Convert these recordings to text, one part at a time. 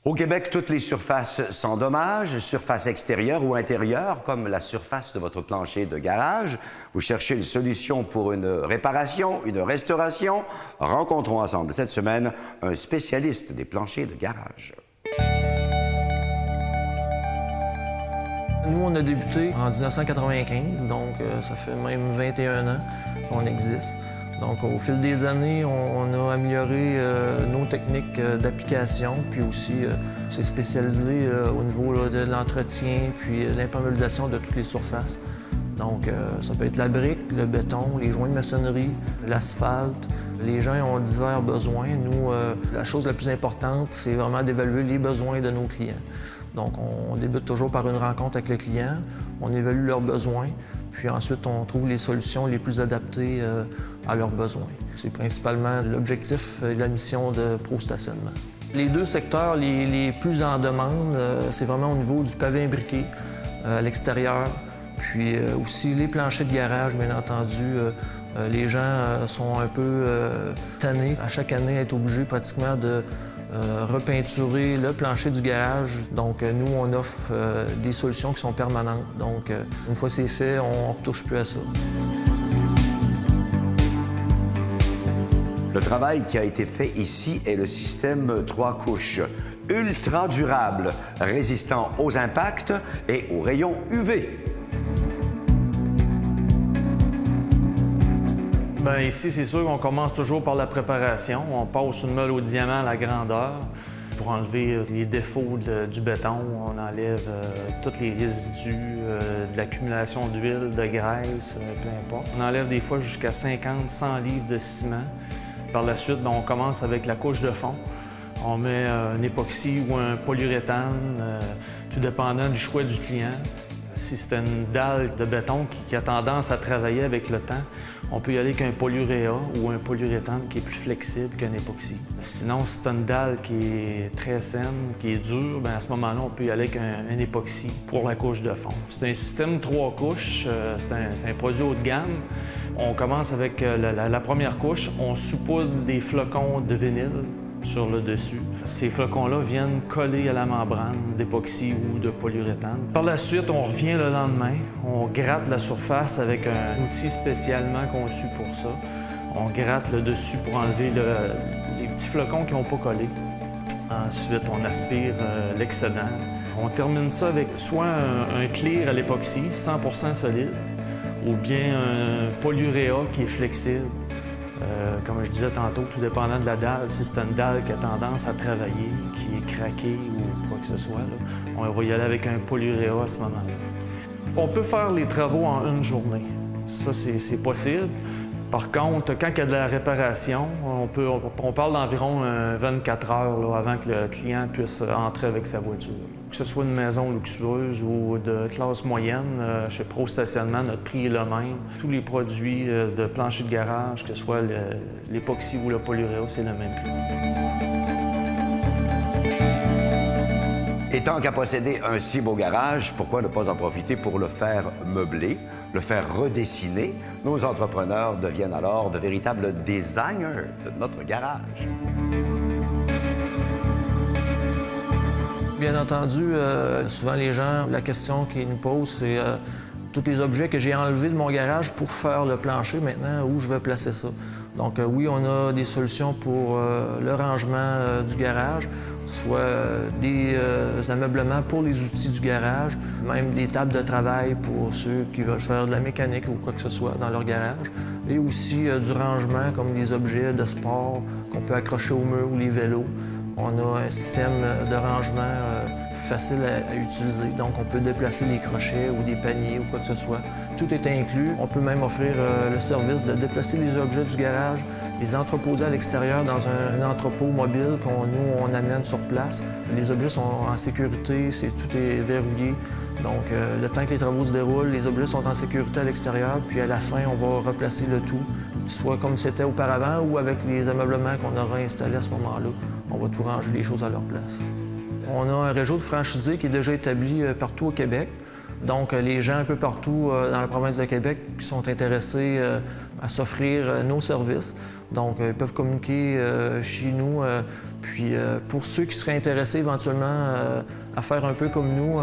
Au Québec, toutes les surfaces s'endommagent, surface extérieure ou intérieure, comme la surface de votre plancher de garage. Vous cherchez une solution pour une réparation, une restauration. Rencontrons ensemble cette semaine un spécialiste des planchers de garage. Nous, on a débuté en 1995, donc ça fait même 21 ans qu'on existe. Donc, au fil des années, on a amélioré nos techniques d'application, puis aussi, c'est spécialisé au niveau là, de l'entretien, puis l'imperméabilisation de toutes les surfaces. Donc, ça peut être la brique, le béton, les joints de maçonnerie, l'asphalte. Les gens ont divers besoins. Nous, la chose la plus importante, c'est vraiment d'évaluer les besoins de nos clients. Donc, on débute toujours par une rencontre avec le client, on évalue leurs besoins, puis ensuite, on trouve les solutions les plus adaptées à leurs besoins. C'est principalement l'objectif et la mission de Pro Stationnement. Les deux secteurs les plus en demande, c'est vraiment au niveau du pavé imbriqué à l'extérieur, puis aussi les planchers de garage, bien entendu. Les gens sont un peu tannés à chaque année à être obligés pratiquement de repeinturer le plancher du garage. Donc, nous, on offre des solutions qui sont permanentes. Donc, une fois c'est fait, on ne retouche plus à ça. Le travail qui a été fait ici est le système 3 couches. Ultra durable, résistant aux impacts et aux rayons UV. Bien, ici, c'est sûr qu'on commence toujours par la préparation. On passe une meule au diamant à la grandeur pour enlever les défauts du béton. On enlève tous les résidus, de l'accumulation d'huile, de graisse, peu importe. On enlève des fois jusqu'à 50-100 livres de ciment. Par la suite, bien, on commence avec la couche de fond. On met un époxy ou un polyuréthane, tout dépendant du choix du client. Si c'est une dalle de béton qui a tendance à travailler avec le temps, on peut y aller avec un polyuréa ou un polyuréthane qui est plus flexible qu'un époxy. Sinon, si c'est une dalle qui est très saine, qui est dure, bien à ce moment-là, on peut y aller avec un époxy pour la couche de fond. C'est un système 3 couches, c'est un produit haut de gamme. On commence avec la première couche, on saupoudre des flocons de vinyle sur le dessus. Ces flocons-là viennent coller à la membrane d'époxy ou de polyuréthane. Par la suite, on revient le lendemain, on gratte la surface avec un outil spécialement conçu pour ça. On gratte le dessus pour enlever les petits flocons qui n'ont pas collé. Ensuite, on aspire l'excédent. On termine ça avec soit un clear à l'époxy, 100% solide, ou bien un polyuréa qui est flexible. Comme je disais tantôt, tout dépendant de la dalle, si c'est une dalle qui a tendance à travailler, qui est craquée ou quoi que ce soit, là, on va y aller avec un polyuréa à ce moment-là. On peut faire les travaux en une journée. Ça, c'est possible. Par contre, quand il y a de la réparation, on parle d'environ 24 heures là, avant que le client puisse entrer avec sa voiture. Que ce soit une maison luxueuse ou de classe moyenne, chez Pro Stationnement, notre prix est le même. Tous les produits de plancher de garage, que ce soit l'époxy ou le polyuréa, c'est le même prix. Et tant qu'à posséder un si beau garage, pourquoi ne pas en profiter pour le faire meubler, le faire redessiner? Nos entrepreneurs deviennent alors de véritables designers de notre garage. Bien entendu, souvent les gens, la question qu'ils nous posent, c'est tous les objets que j'ai enlevés de mon garage pour faire le plancher maintenant, où je vais placer ça. Donc oui, on a des solutions pour le rangement du garage, soit des ameublements pour les outils du garage, même des tables de travail pour ceux qui veulent faire de la mécanique ou quoi que ce soit dans leur garage, et aussi du rangement comme des objets de sport qu'on peut accrocher au mur ou les vélos. On a un système de rangement facile à utiliser, donc on peut déplacer des crochets ou des paniers ou quoi que ce soit. Tout est inclus. On peut même offrir le service de déplacer les objets du garage, les entreposer à l'extérieur dans un entrepôt mobile qu'on amène sur place. Les objets sont en sécurité, tout est verrouillé. Donc, le temps que les travaux se déroulent, les objets sont en sécurité à l'extérieur, puis à la fin, on va replacer le tout, soit comme c'était auparavant ou avec les ameublements qu'on aura installés à ce moment-là. On va tout ranger les choses à leur place. On a un réseau de franchisés qui est déjà établi partout au Québec. Donc, les gens un peu partout dans la province de Québec qui sont intéressés à s'offrir nos services. Donc, ils peuvent communiquer chez nous. Puis, pour ceux qui seraient intéressés éventuellement à faire un peu comme nous,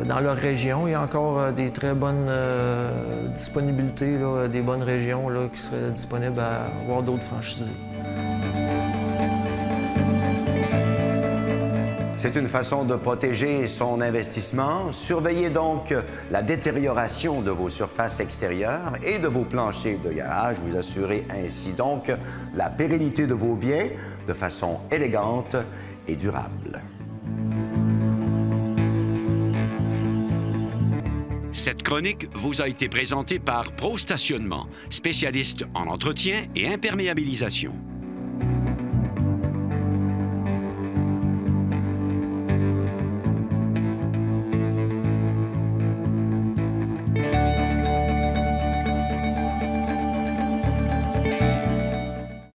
dans leur région, il y a encore des très bonnes disponibilités, là, des bonnes régions là, qui seraient disponibles à avoir d'autres franchisés. C'est une façon de protéger son investissement. Surveillez donc la détérioration de vos surfaces extérieures et de vos planchers de garage. Vous assurez ainsi donc la pérennité de vos biens de façon élégante et durable. Cette chronique vous a été présentée par Pro Stationnement, spécialiste en entretien et imperméabilisation.